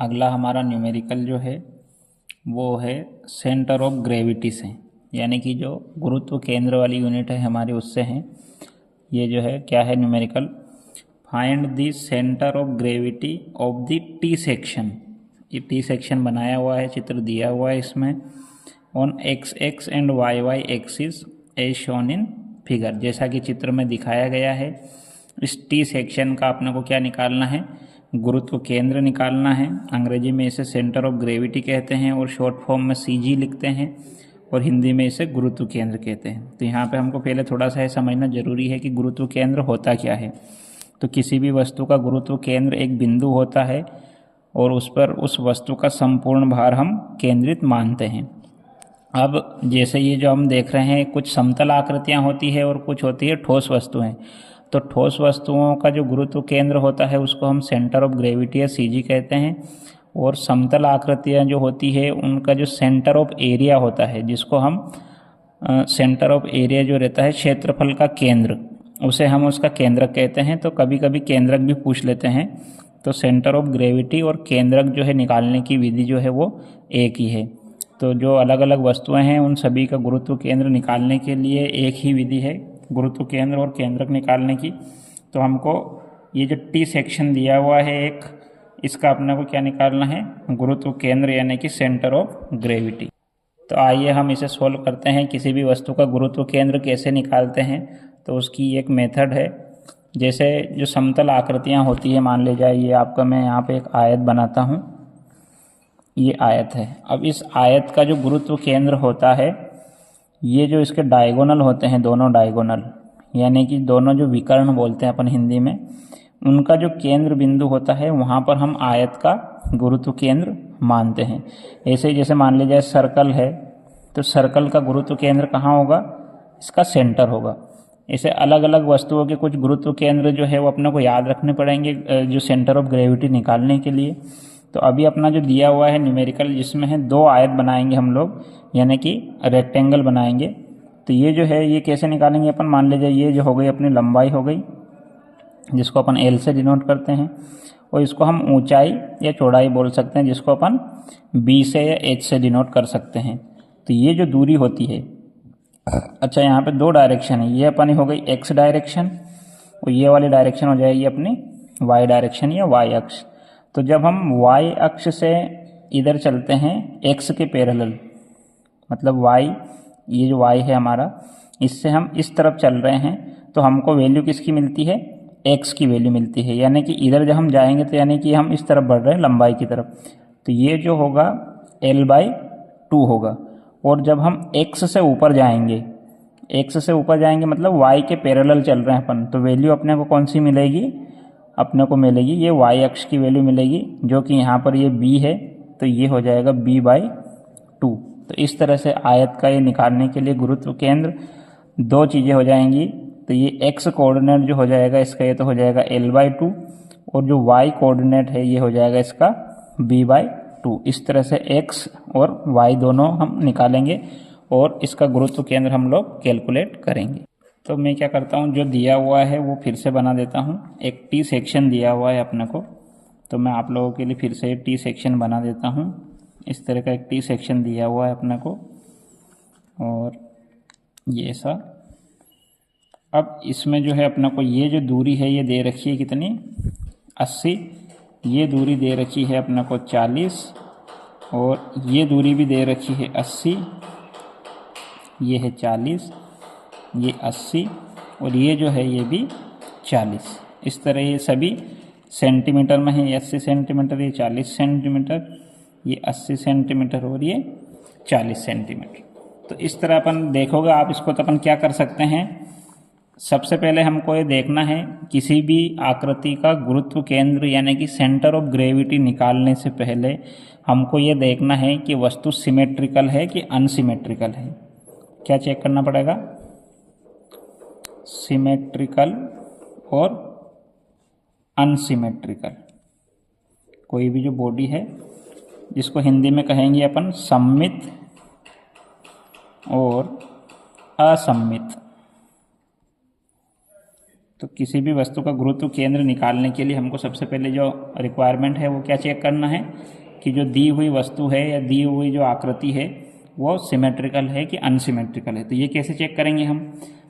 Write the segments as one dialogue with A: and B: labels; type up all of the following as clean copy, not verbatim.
A: अगला हमारा न्यूमेरिकल जो है वो है सेंटर ऑफ ग्रेविटी से, यानी कि जो गुरुत्व केंद्र वाली यूनिट है हमारी उससे है। ये जो है क्या है numerical, find the centre of gravity of the T section. ये टी सेक्शन बनाया हुआ है, चित्र दिया हुआ है इसमें, on X X and Y Y axis as shown in figure. जैसा कि चित्र में दिखाया गया है, इस टी सेक्शन का अपने को क्या निकालना है, गुरुत्व केंद्र निकालना है। अंग्रेजी में इसे सेंटर ऑफ ग्रेविटी कहते हैं और शॉर्ट फॉर्म में सीजी लिखते हैं, और हिंदी में इसे गुरुत्व केंद्र कहते हैं। तो यहाँ पे हमको पहले थोड़ा सा समझना जरूरी है कि गुरुत्व केंद्र होता क्या है। तो किसी भी वस्तु का गुरुत्व केंद्र एक बिंदु होता है और उस पर उस वस्तु का संपूर्ण भार हम केंद्रित मानते हैं। अब जैसे ये जो हम देख रहे हैं, कुछ समतल आकृतियाँ होती है और कुछ होती है ठोस वस्तुएं। तो ठोस वस्तुओं का जो गुरुत्व केंद्र होता है उसको हम सेंटर ऑफ ग्रेविटी या सीजी कहते हैं, और समतल आकृतियाँ जो होती है उनका जो सेंटर ऑफ एरिया होता है, जिसको हम सेंटर ऑफ एरिया जो रहता है क्षेत्रफल का केंद्र, उसे हम उसका केंद्रक कहते हैं। तो कभी कभी केंद्रक भी पूछ लेते हैं। तो सेंटर ऑफ ग्रेविटी और केंद्रक जो है निकालने की विधि जो है वो एक ही है। तो जो अलग अलग वस्तुएं हैं उन सभी का गुरुत्व केंद्र निकालने के लिए एक ही विधि है गुरुत्व केंद्र और केंद्रक निकालने की। तो हमको ये जो टी सेक्शन दिया हुआ है एक, इसका अपने को क्या निकालना है, गुरुत्व केंद्र यानी कि सेंटर ऑफ ग्रेविटी। तो आइए हम इसे सोल्व करते हैं। किसी भी वस्तु का गुरुत्व केंद्र कैसे निकालते हैं, तो उसकी एक मेथड है। जैसे जो समतल आकृतियाँ होती है, मान ले जाए ये आपका, मैं यहाँ पे एक आयत बनाता हूँ, ये आयत है। अब इस आयत का जो गुरुत्व केंद्र होता है, ये जो इसके डायगोनल होते हैं, दोनों डायगोनल यानी कि दोनों जो विकर्ण बोलते हैं अपन हिंदी में, उनका जो केंद्र बिंदु होता है वहाँ पर हम आयत का गुरुत्व केंद्र मानते हैं। ऐसे ही जैसे मान लीजिए सर्कल है, तो सर्कल का गुरुत्व केंद्र कहाँ होगा, इसका सेंटर होगा। ऐसे अलग अलग वस्तुओं के कुछ गुरुत्व केंद्र जो है वो अपने को याद रखने पड़ेंगे जो सेंटर ऑफ ग्रेविटी निकालने के लिए। तो अभी अपना जो दिया हुआ है न्यूमेरिकल, जिसमें है दो आयत बनाएंगे हम लोग, यानी कि रेक्टेंगल बनाएंगे। तो ये जो है ये कैसे निकालेंगे अपन, मान लीजिए ये जो हो गई अपनी लंबाई हो गई, जिसको अपन एल से डिनोट करते हैं, और इसको हम ऊंचाई या चौड़ाई बोल सकते हैं, जिसको अपन बी से या एच से डिनोट कर सकते हैं। तो ये जो दूरी होती है, अच्छा यहाँ पे दो डायरेक्शन है, ये अपनी हो गई एक्स डायरेक्शन और ये वाली डायरेक्शन हो जाएगी अपनी वाई डायरेक्शन या वाई अक्ष। तो जब हम वाई अक्ष से इधर चलते हैं एक्स के पैरेलल, मतलब वाई, ये जो वाई है हमारा, इससे हम इस तरफ चल रहे हैं, तो हमको वैल्यू किसकी मिलती है, एक्स की वैल्यू मिलती है। यानी कि इधर जब हम जाएंगे तो यानी कि हम इस तरफ बढ़ रहे हैं लंबाई की तरफ, तो ये जो होगा L/2 होगा। और जब हम एक्स से ऊपर जाएंगे, एक्स से ऊपर जाएंगे मतलब वाई के पैरेलल चल रहे हैं अपन, तो वैल्यू अपने को कौन सी मिलेगी, अपने को मिलेगी ये वाई अक्ष की वैल्यू मिलेगी, जो कि यहाँ पर ये बी है, तो ये हो जाएगा B/2। तो इस तरह से आयत का ये निकालने के लिए गुरुत्व केंद्र दो चीज़ें हो जाएंगी। तो ये एक्स कोऑर्डिनेट जो हो जाएगा इसका, ये तो हो जाएगा L/2, और जो वाई कोऑर्डिनेट है ये हो जाएगा इसका B/2। इस तरह से एक्स और वाई दोनों हम निकालेंगे और इसका गुरुत्व केंद्र हम लोग कैलकुलेट करेंगे। तो मैं क्या करता हूँ, जो दिया हुआ है वो फिर से बना देता हूँ। एक टी सेक्शन दिया हुआ है अपने को, तो मैं आप लोगों के लिए फिर से टी सेक्शन बना देता हूँ। इस तरह का एक टी सेक्शन दिया हुआ है अपने को, और ये ऐसा। अब इसमें जो है अपने को ये जो दूरी है ये दे रखी है कितनी, 80। ये दूरी दे रखी है अपने को 40, और ये दूरी भी दे रखी है 80। ये है 40, ये 80, और ये जो है ये भी 40। इस तरह ये सभी सेंटीमीटर में है, 80 सेंटीमीटर, ये 40 सेंटीमीटर, ये 80 सेंटीमीटर और ये 40 सेंटीमीटर। तो इस तरह अपन देखोगे आप इसको, तो अपन क्या कर सकते हैं, सबसे पहले हमको ये देखना है किसी भी आकृति का गुरुत्व केंद्र यानी कि सेंटर ऑफ ग्रेविटी निकालने से पहले हमको ये देखना है कि वस्तु सिमेट्रिकल है कि अनसिमेट्रिकल है। क्या चेक करना पड़ेगा, सिमेट्रिकल और अनसिमेट्रिकल। कोई भी जो बॉडी है, जिसको हिंदी में कहेंगे अपन सममित और असममित। तो किसी भी वस्तु का गुरुत्व केंद्र निकालने के लिए हमको सबसे पहले जो रिक्वायरमेंट है वो क्या चेक करना है कि जो दी हुई वस्तु है या दी हुई जो आकृति है वो सिमेट्रिकल है कि अनसिमेट्रिकल है। तो ये कैसे चेक करेंगे हम?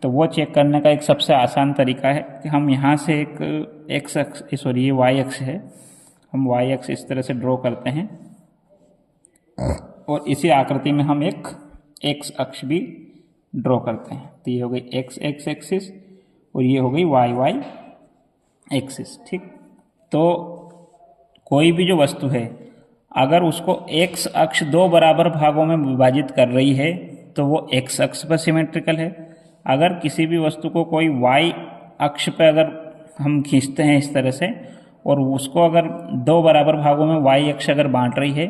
A: तो वो चेक करने का एक सबसे आसान तरीका है कि हम यहाँ से एक एक्स अक्ष, सॉरी ये वाई अक्ष है, हम वाई अक्ष इस तरह से ड्रॉ करते हैं और इसी आकृति में हम एक एक्स अक्ष भी ड्रॉ करते हैं। तो ये हो गई एक्स एक्स एक्सिस और ये हो गई वाई वाई एक्सिस। ठीक, तो कोई भी जो वस्तु है अगर उसको एक्स अक्ष दो बराबर भागों में विभाजित कर रही है तो वो एक्स अक्ष पर सिमेट्रिकल है। अगर किसी भी वस्तु को कोई वाई अक्ष पर अगर हम खींचते हैं इस तरह से और उसको अगर दो बराबर भागों में वाई अक्ष अगर बांट रही है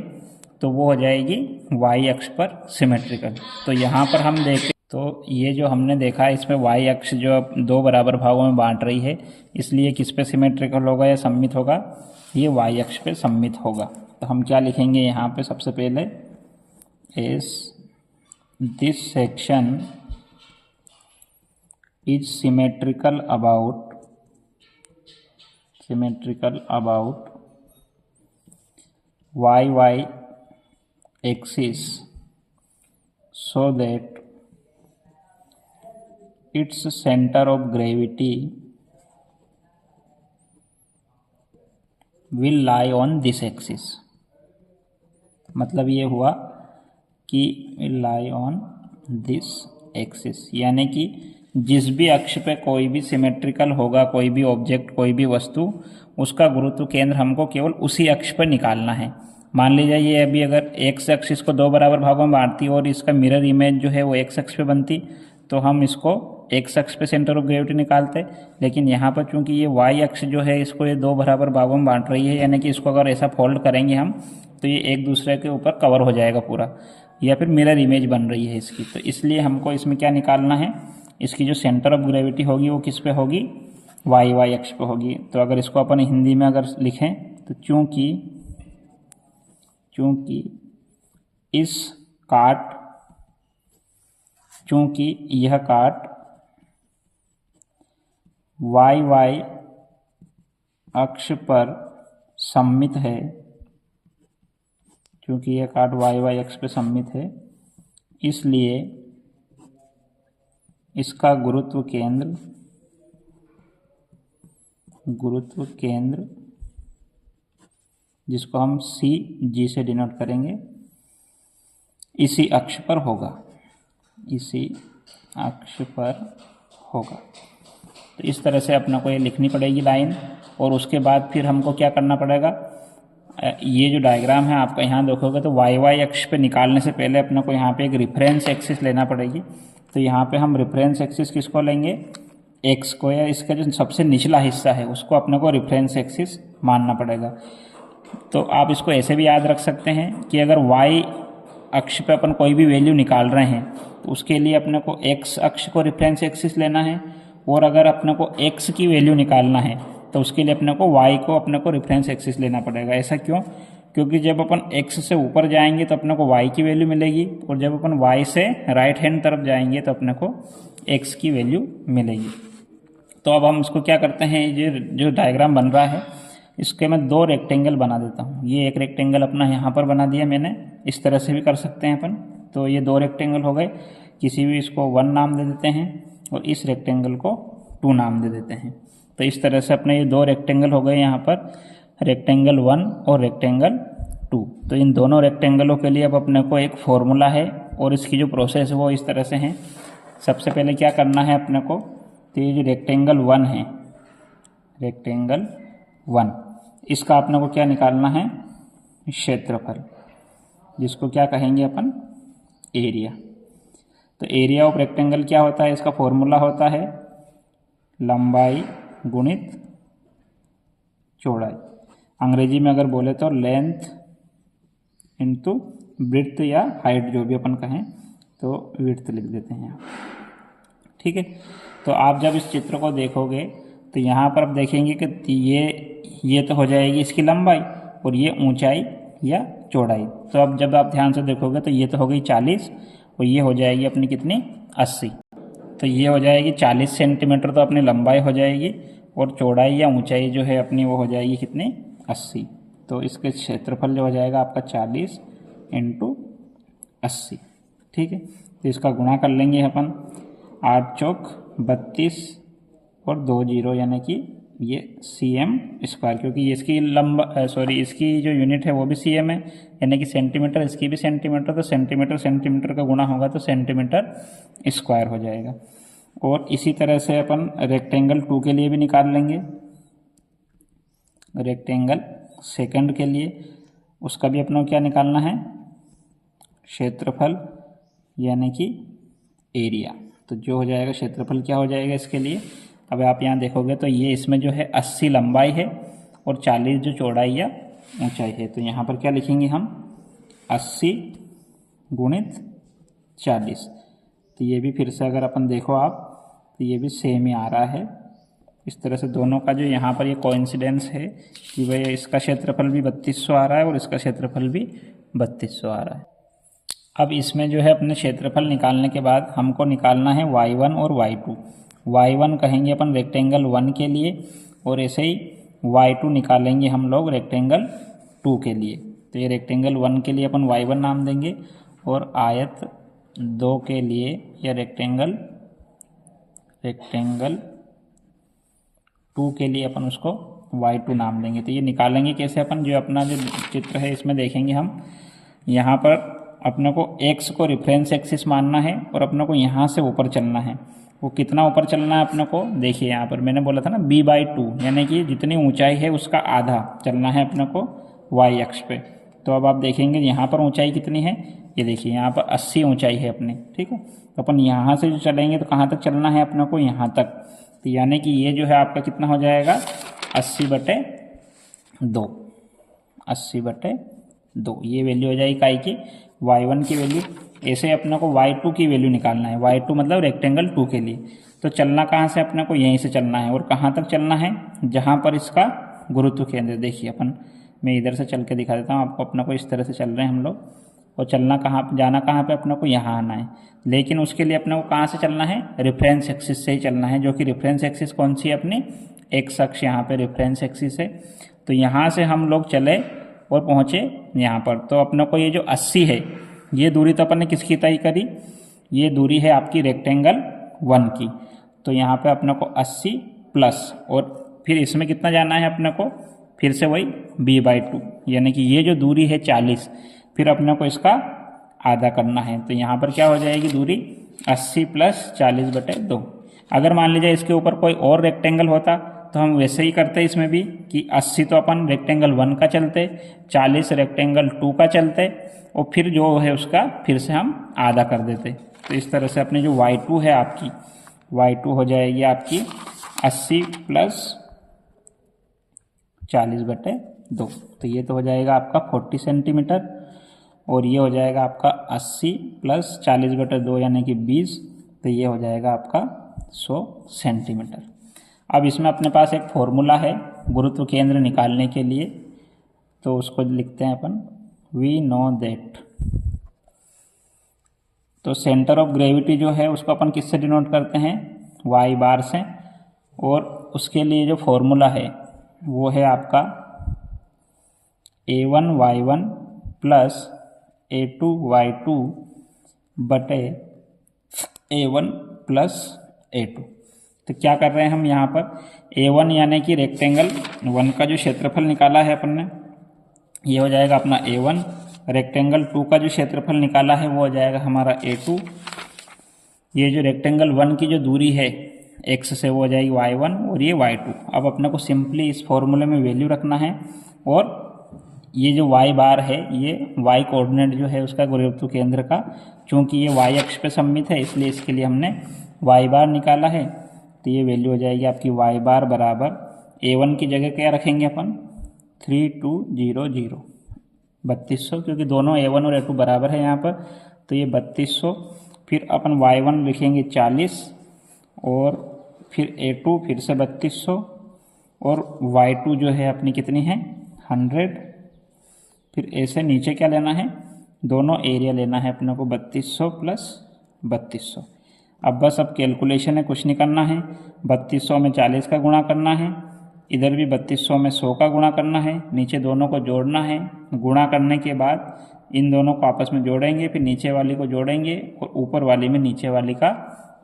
A: तो वो हो जाएगी वाई अक्ष पर सिमेट्रिकल। तो यहाँ पर हम देखें तो ये जो हमने देखा इसमें वाई अक्ष जो दो बराबर भागों में बांट रही है, इसलिए किस पे सिमेट्रिकल होगा या सममित होगा? ये वाई अक्ष पे सममित होगा। तो हम क्या लिखेंगे यहाँ पे? सबसे पहले इस this section is symmetrical about Y Y axis so that its center of gravity will lie on this axis। मतलब ये हुआ कि will lie on this axis, यानी कि जिस भी अक्ष पे कोई भी सिमेट्रिकल होगा, कोई भी ऑब्जेक्ट, कोई भी वस्तु, उसका गुरुत्व केंद्र हमको केवल उसी अक्ष पर निकालना है। मान लीजिए ये अभी अगर एक्स अक्ष इसको दो बराबर भागों में बांटती और इसका मिरर इमेज जो है वो एक्स अक्ष पे बनती तो हम इसको एक्स अक्ष पे सेंटर ऑफ ग्रेविटी निकालते। लेकिन यहाँ पर चूंकि ये वाई अक्ष जो है इसको ये दो बराबर भागों में बांट रही है, यानी कि इसको अगर ऐसा फोल्ड करेंगे हम तो ये एक दूसरे के ऊपर कवर हो जाएगा पूरा, या फिर मिरर इमेज बन रही है इसकी। तो इसलिए हमको इसमें क्या निकालना है? इसकी जो सेंटर ऑफ ग्रेविटी होगी वो किस पे होगी? वाई वाई अक्ष पे होगी। तो अगर इसको अपन हिंदी में अगर लिखें तो चूंकि यह काट वाई वाई अक्ष पर सममित है, चूंकि यह काट वाई वाई अक्ष पर सममित है, इसलिए इसका गुरुत्व केंद्र जिसको हम सी जी से डिनोट करेंगे इसी अक्ष पर होगा, तो इस तरह से अपना को ये लिखनी पड़ेगी लाइन। और उसके बाद फिर हमको क्या करना पड़ेगा? ये जो डायग्राम है आपका यहाँ देखोगे तो वाई वाई अक्ष पे निकालने से पहले अपने को यहाँ पे एक रेफरेंस एक्सिस लेना पड़ेगी। तो यहाँ पे हम रेफरेंस एक्सिस किसको लेंगे? एक्स को, या इसका जो सबसे निचला हिस्सा है उसको अपने को रेफरेंस एक्सिस मानना पड़ेगा। तो आप इसको ऐसे भी याद रख सकते हैं कि अगर y अक्ष पे अपन कोई भी वैल्यू निकाल रहे हैं तो उसके लिए अपने को x अक्ष को रेफरेंस एक्सिस लेना है, और अगर अपने को x की वैल्यू निकालना है तो उसके लिए अपने को y को अपने को रेफरेंस एक्सिस लेना पड़ेगा। ऐसा क्यों? क्योंकि जब अपन x से ऊपर जाएंगे तो अपने को y की वैल्यू मिलेगी, और जब अपन y से राइट हैंड तरफ जाएंगे तो अपने को x की वैल्यू मिलेगी। तो अब हम इसको क्या करते हैं, ये जो डायग्राम बन रहा है इसके मैं दो रेक्टेंगल बना देता हूँ। ये एक रेक्टेंगल अपना यहाँ पर बना दिया मैंने, इस तरह से भी कर सकते हैं अपन। तो ये दो रेक्टेंगल हो गए, किसी भी इसको 1 नाम दे देते हैं और इस रेक्टेंगल को 2 नाम दे देते हैं। तो इस तरह से अपने ये दो रेक्टेंगल हो गए यहाँ पर, रेक्टेंगल 1 और रेक्टेंगल 2। तो इन दोनों रेक्टेंगलों के लिए अब अपने को एक फॉर्मूला है और इसकी जो प्रोसेस है वो इस तरह से है। सबसे पहले क्या करना है अपने को, तो ये जो रेक्टेंगल 1 है, रेक्टेंगल 1, इसका अपने को क्या निकालना है? क्षेत्रफल, जिसको क्या कहेंगे अपन? एरिया। तो एरिया ऑफ रेक्टेंगल क्या होता है? इसका फॉर्मूला होता है लंबाई गुणित चौड़ाई। अंग्रेजी में अगर बोले तो लेंथ इनटू ब्रेड्थ या हाइट, जो भी अपन कहें तो विड्थ लिख देते हैं। ठीक है, तो आप जब इस चित्र को देखोगे तो यहाँ पर आप देखेंगे कि ये तो हो जाएगी इसकी लंबाई और ये ऊंचाई या चौड़ाई। तो अब जब आप ध्यान से देखोगे तो ये तो हो गई 40 और ये हो जाएगी अपनी कितनी? 80। तो ये हो जाएगी 40 सेंटीमीटर, तो अपनी लंबाई हो जाएगी, और चौड़ाई या ऊंचाई जो है अपनी वो हो जाएगी कितनी, 80। तो इसके क्षेत्रफल जो हो जाएगा आपका 40 × 80। ठीक है, तो इसका गुणा कर लेंगे अपन, 8 चौक 32 और 2 जीरो, यानी कि ये cm², क्योंकि ये इसकी इसकी जो यूनिट है वो भी cm है, यानी कि सेंटीमीटर, इसकी भी सेंटीमीटर, तो सेंटीमीटर सेंटीमीटर का गुणा होगा तो सेंटीमीटर² हो जाएगा। और इसी तरह से अपन रेक्टेंगल 2 के लिए भी निकाल लेंगे, रेक्टेंगल सेकंड के लिए उसका भी अपना क्या निकालना है, क्षेत्रफल यानी कि एरिया। तो जो हो जाएगा क्षेत्रफल क्या हो जाएगा इसके लिए, अब आप यहाँ देखोगे तो ये इसमें जो है 80 लंबाई है और 40 जो चौड़ाई या ऊंचाई है। तो यहाँ पर क्या लिखेंगे हम, 80 × 40। तो ये भी फिर से अगर अपन देखो आप तो ये भी सेम ही आ रहा है। इस तरह से दोनों का जो यहाँ पर ये कोइंसिडेंस है कि भाई इसका क्षेत्रफल भी 3200 आ रहा है और इसका क्षेत्रफल भी 3200 आ रहा है। अब इसमें जो है अपने क्षेत्रफल निकालने के बाद हमको निकालना है y1 और y2। y1 कहेंगे अपन रेक्टेंगल 1 के लिए, और ऐसे ही y2 निकालेंगे हम लोग रेक्टेंगल 2 के लिए। तो ये रेक्टेंगल 1 के लिए अपन y1 नाम देंगे, और आयत 2 के लिए या रेक्टेंगल 2 के लिए अपन उसको y2 नाम देंगे। तो ये निकालेंगे कैसे अपन, जो अपना जो चित्र है इसमें देखेंगे हम, यहाँ पर अपने को x को रेफरेंस एक्सिस मानना है और अपने को यहाँ से ऊपर चलना है। वो कितना ऊपर चलना है अपने को, देखिए यहाँ पर मैंने बोला था ना b/2, यानी कि जितनी ऊंचाई है उसका आधा चलना है अपने को y अक्ष पे। तो अब आप देखेंगे यहाँ पर ऊंचाई कितनी है, ये देखिए यहाँ पर 80 ऊंचाई है अपनी। ठीक है, तो अपन यहाँ से जो चलेंगे तो कहाँ तक चलना है अपने को, यहाँ तक। तो यानी कि ये जो है आपका कितना हो जाएगा, 80/2, 80/2 ये वैल्यू हो जाएगी काई की, y1 की वैल्यू। ऐसे अपने को y2 की वैल्यू निकालना है, y2 मतलब रेक्टेंगल 2 के लिए। तो चलना कहाँ से अपने को, यहीं से चलना है, और कहाँ तक चलना है, जहाँ पर इसका गुरुत्व केंद्र। देखिए अपन, मैं इधर से चल के दिखा देता हूँ आपको, अपने को इस तरह से चल रहे हैं हम लोग, और चलना कहाँ, जाना कहाँ पे अपने को, यहाँ आना है। लेकिन उसके लिए अपने को कहाँ से चलना है, रेफरेंस एक्सिस से ही चलना है, जो कि रेफरेंस एक्सिस कौन सी है अपनी, एक्स अक्ष यहाँ पे रेफरेंस एक्सिस है। तो यहाँ से हम लोग चले और पहुँचे यहाँ पर। तो अपने को ये जो 80 है, ये दूरी तो अपन ने किसकी तय करी, ये दूरी है आपकी रेक्टेंगल 1 की। तो यहाँ पे अपने को 80 प्लस, और फिर इसमें कितना जाना है अपने को, फिर से वही b/2, यानी कि ये जो दूरी है 40, फिर अपने को इसका आधा करना है। तो यहाँ पर क्या हो जाएगी दूरी, 80 + 40/2। अगर मान लीजिए इसके ऊपर कोई और रेक्टेंगल होता तो हम वैसे ही करते इसमें भी, कि 80 तो अपन रेक्टेंगल 1 का चलते, 40 रेक्टेंगल 2 का चलते, और फिर जो है उसका फिर से हम आधा कर देते। तो इस तरह से अपनी जो y2 है आपकी, y2 हो जाएगी आपकी 80 + 40/2। तो ये तो हो जाएगा आपका 40 सेंटीमीटर, और ये हो जाएगा आपका 80 + 40/2 यानी कि 20। तो ये हो जाएगा आपका 100 सेंटीमीटर। अब इसमें अपने पास एक फॉर्मूला है गुरुत्व केंद्र निकालने के लिए, तो उसको लिखते हैं अपन, वी नो दैट। तो सेंटर ऑफ ग्रेविटी जो है उसको अपन किससे डिनोट करते हैं, y बार से, और उसके लिए जो फॉर्मूला है वो है आपका a1y1 + a2y2 बटे a1 + a2। तो क्या कर रहे हैं हम यहाँ पर, a1 यानी कि रेक्टेंगल 1 का जो क्षेत्रफल निकाला है अपन ने, ये हो जाएगा अपना a1। रेक्टेंगल 2 का जो क्षेत्रफल निकाला है वो हो जाएगा हमारा a2। ये जो रेक्टेंगल 1 की जो दूरी है x से वो हो जाएगी y1, और ये y2। अब अपने को सिंपली इस फॉर्मूले में वैल्यू रखना है, और ये जो y बार है ये y कोऑर्डिनेट जो है उसका गुरुत्व केंद्र का, चूँकि ये y अक्ष पे सममित है इसलिए इसके लिए हमने y बार निकाला है। तो ये वैल्यू हो जाएगी आपकी y बार बराबर, a1 की जगह क्या रखेंगे अपन, 3200, 3200, क्योंकि दोनों a1 और a2 बराबर है यहाँ पर। तो ये 3200, फिर अपन y1 लिखेंगे 40, और फिर a2 फिर से 3200, और y2 जो है अपनी कितनी है 100। फिर ऐसे नीचे क्या लेना है, दोनों एरिया लेना है अपने को 3200 + 3200। अब बस अब कैलकुलेशन है, कुछ नहीं करना है। 3200 में 40 का गुणा करना है, इधर भी 3200 में 100 का गुणा करना है, नीचे दोनों को जोड़ना है। गुणा करने के बाद इन दोनों को आपस में जोड़ेंगे, फिर नीचे वाली को जोड़ेंगे और ऊपर वाली में नीचे वाली का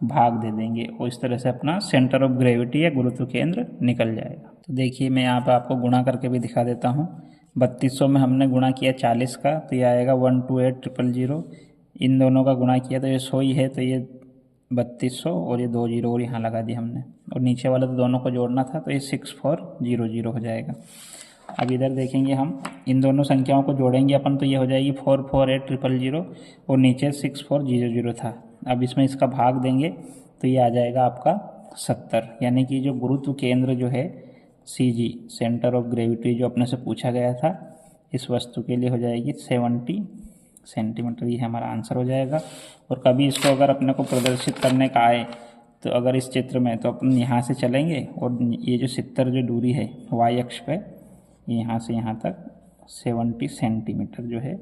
A: भाग दे देंगे और इस तरह से अपना सेंटर ऑफ ग्रेविटी या गुरुत्व केंद्र निकल जाएगा। तो देखिए मैं यहाँ पर आपको गुणा करके भी दिखा देता हूँ। 3200 में हमने गुणा किया 40 का, तो ये आएगा 128000। इन दोनों का गुणा किया तो ये 100 ही है, तो ये 3200 और ये 2 जीरो और यहाँ लगा दी हमने, और नीचे वाला तो दोनों को जोड़ना था, तो ये 6400 हो जाएगा। अब इधर देखेंगे हम इन दोनों संख्याओं को जोड़ेंगे अपन, तो ये हो जाएगी 448000 और नीचे 6400 था। अब इसमें इसका भाग देंगे तो ये आ जाएगा आपका 70, यानी कि जो गुरुत्व केंद्र जो है CG सेंटर ऑफ ग्रेविटी जो अपने से पूछा गया था इस वस्तु के लिए हो जाएगी 70 सेंटीमीटर। ये हमारा आंसर हो जाएगा। और कभी इसको अगर अपने को प्रदर्शित करने का आए तो अगर इस चित्र में, तो अपन यहाँ से चलेंगे और ये जो 70 जो दूरी है y अक्ष पे, यहाँ से यहाँ तक 70 सेंटीमीटर जो है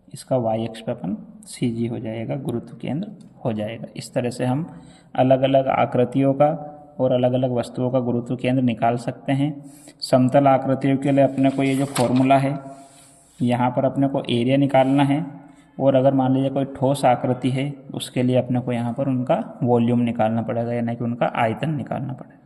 A: इसका y अक्ष पे अपन CG हो जाएगा, गुरुत्व केंद्र हो जाएगा। इस तरह से हम अलग अलग आकृतियों का और अलग अलग वस्तुओं का गुरुत्व केंद्र निकाल सकते हैं। समतल आकृतियों के लिए अपने को ये जो फॉर्मूला है, यहाँ पर अपने को एरिया निकालना है, और अगर मान लीजिए कोई ठोस आकृति है उसके लिए अपने को यहाँ पर उनका वॉल्यूम निकालना पड़ेगा, यानी कि उनका आयतन निकालना पड़ेगा।